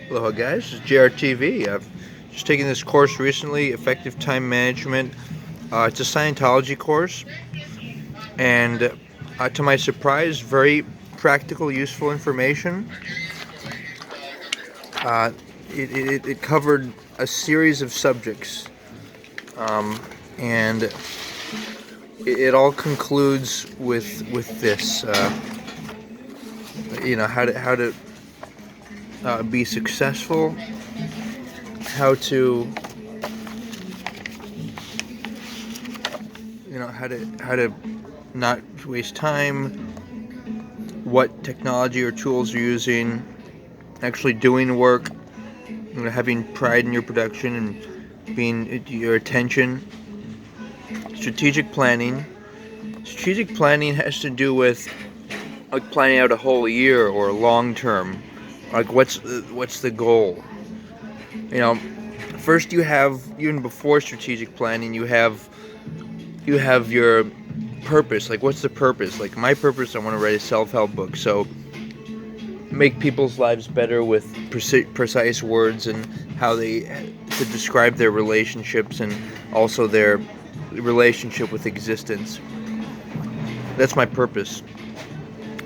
Aloha guys, it's JRTV. I've just taken this course recently, Effective Time Management. It's a Scientology course, and to my surprise, very practical, useful information. Uh, it covered a series of subjects, and it all concludes with this. How to be successful, how to how to not waste time, what technology or tools you're using, actually doing work, having pride in your production and being your attention. Strategic planning. Strategic planning has to do with like planning out a whole year or long term. Like what's the goal? You know, first you have, even before strategic planning, you have your purpose. Like what's the purpose? Like my purpose, I want to write a self-help book. So make people's lives better with precise words and how they to describe their relationships and also their relationship with existence. That's my purpose.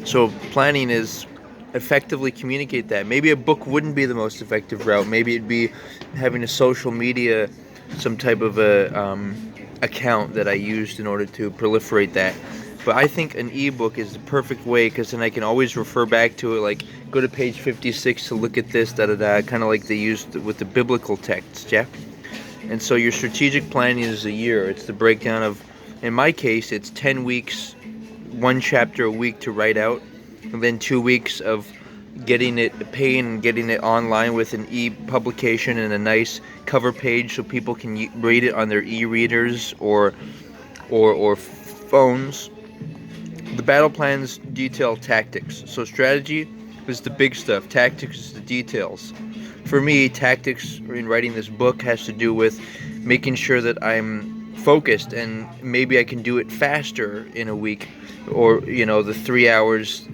So planning is effectively communicate that. Maybe a book wouldn't be the most effective route. Maybe it'd be having a social media, some type of a account that I used in order to proliferate that. But I think an ebook is the perfect way because then I can always refer back to it, like go to page 56 to look at this, da da da, kind of like they used with the biblical text, yeah? And so your strategic planning is a year. It's the breakdown of, in my case, it's 10 weeks, one chapter a week to write out, and then 2 weeks of getting it, paying and getting it online with an e-publication and a nice cover page so people can read it on their e-readers or phones. The battle plans detail tactics. So strategy is the big stuff. Tactics is the details. For me, tactics in writing this book has to do with making sure that I'm focused and maybe I can do it faster in a week. Or, the 3 hours,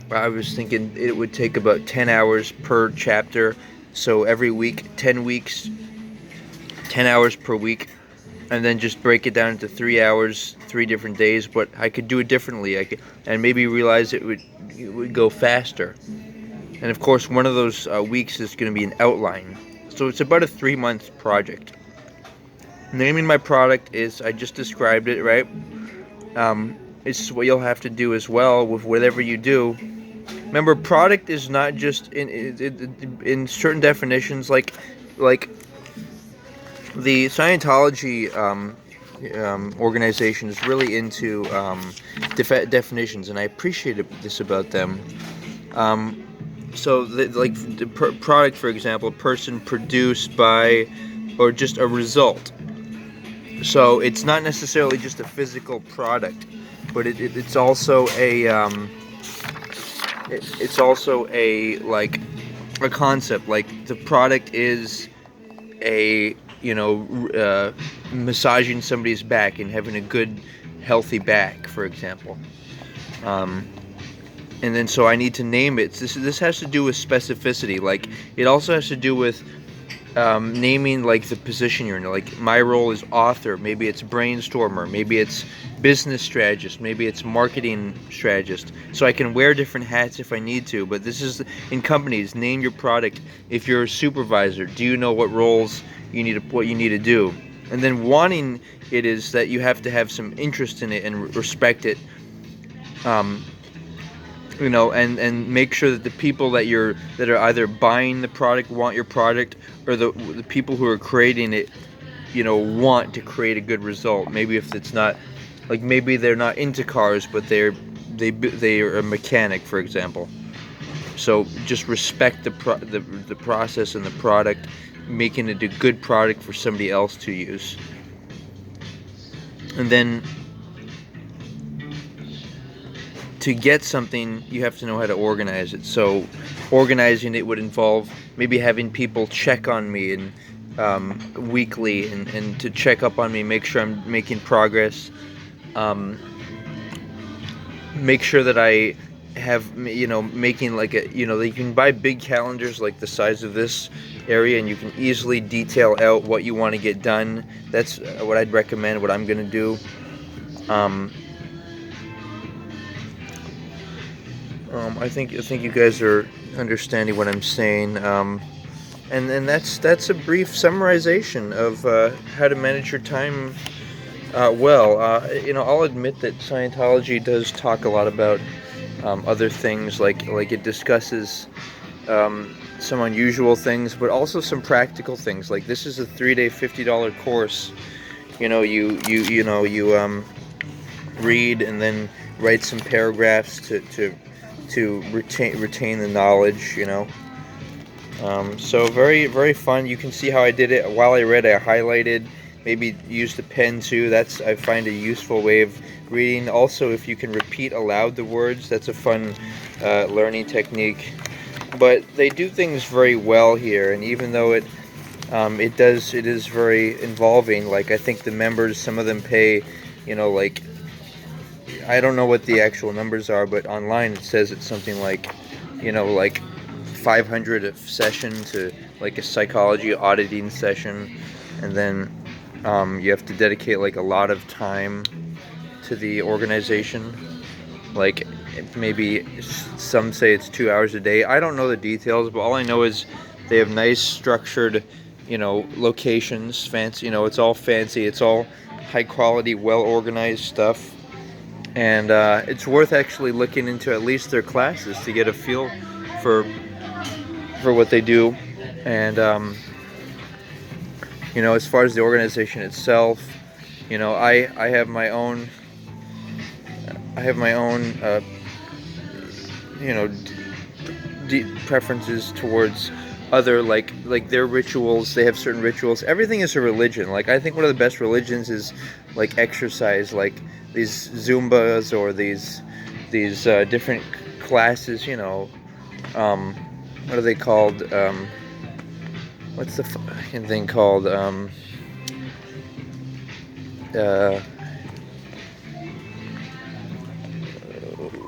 I was thinking it would take about 10 hours per chapter. So every week, 10 weeks, 10 hours per week. And then just break it down into 3 hours, 3 different days. But I could do it differently. And maybe realize it would go faster. And of course, one of those weeks is going to be an outline. So it's about a 3-month project. Naming my product is, I just described it, right? It's what you'll have to do as well with whatever you do. Remember, product is not just in certain definitions, like the Scientology organization is really into definitions, and I appreciate this about them. So, the product, for example, a person produced by, or just a result. So it's not necessarily just a physical product, but it's also like a concept. Like the product is massaging somebody's back and having a good, healthy back, for example. And then so I need to name it. This has to do with specificity. Like it also has to do with naming like the position you're in. Like my role is author. Maybe it's brainstormer. Maybe it's business strategist. Maybe it's marketing strategist. So I can wear different hats if I need to. But this is in companies. Name your product. If you're a supervisor, do you know what roles what you need to do? And then wanting it is that you have to have some interest in it and respect it. And make sure that the people that are either buying the product want your product, or the people who are creating it, want to create a good result. Maybe if it's not, like maybe they're not into cars, but they are a mechanic, for example. So just respect the process and the product, making it a good product for somebody else to use. And then to get something, you have to know how to organize it. So organizing it would involve maybe having people check on me and weekly and to check up on me, make sure I'm making progress, make sure that I have, making like a, you can buy big calendars like the size of this area, and you can easily detail out what you want to get done. That's what I'd recommend, what I'm going to do. I think you guys are understanding what I'm saying. And that's a brief summarization of how to manage your time well. I'll admit that Scientology does talk a lot about other things, like it discusses some unusual things, but also some practical things. Like, this is a 3-day $50 course. You read and then write some paragraphs to retain the knowledge. So very, very fun. You can see how I did it. While I read, I highlighted, maybe used a pen too. I find a useful way of reading. Also, if you can repeat aloud the words, that's a fun learning technique. But they do things very well here, and even though it is very involving. Like, I think the members, some of them pay, like, I don't know what the actual numbers are, but online it says it's something like, like 500 a session to like a psychology auditing session, and then you have to dedicate like a lot of time to the organization. Like, maybe some say it's 2 hours a day. I don't know the details, but all I know is they have nice structured, locations, fancy, it's all fancy, it's all high quality, well organized stuff. And it's worth actually looking into at least their classes to get a feel for what they do. And as far as the organization itself, I have my own preferences towards other, like their rituals. They have certain rituals. Everything is a religion. Like, I think one of the best religions is like exercise, like these Zumbas or these different classes. What are they called? What's the fucking thing called?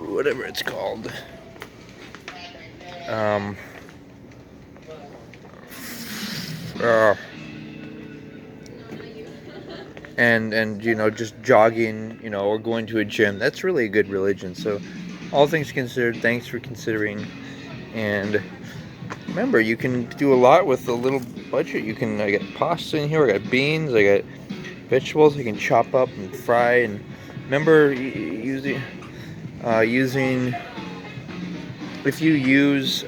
Whatever it's called. And just jogging, or going to a gym. That's really a good religion. So, all things considered, thanks for considering. And remember, you can do a lot with a little budget. I got pasta in here, I got beans, I got vegetables I can chop up and fry. And remember, using if you use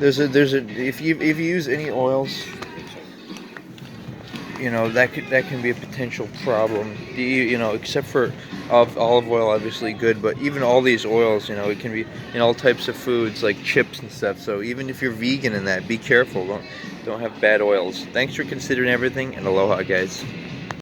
if you use any oils, that can be a potential problem. Except for olive oil, obviously good, but even all these oils, it can be in all types of foods like chips and stuff. So even if you're vegan in that, be careful. Don't have bad oils. Thanks for considering everything, and aloha, guys.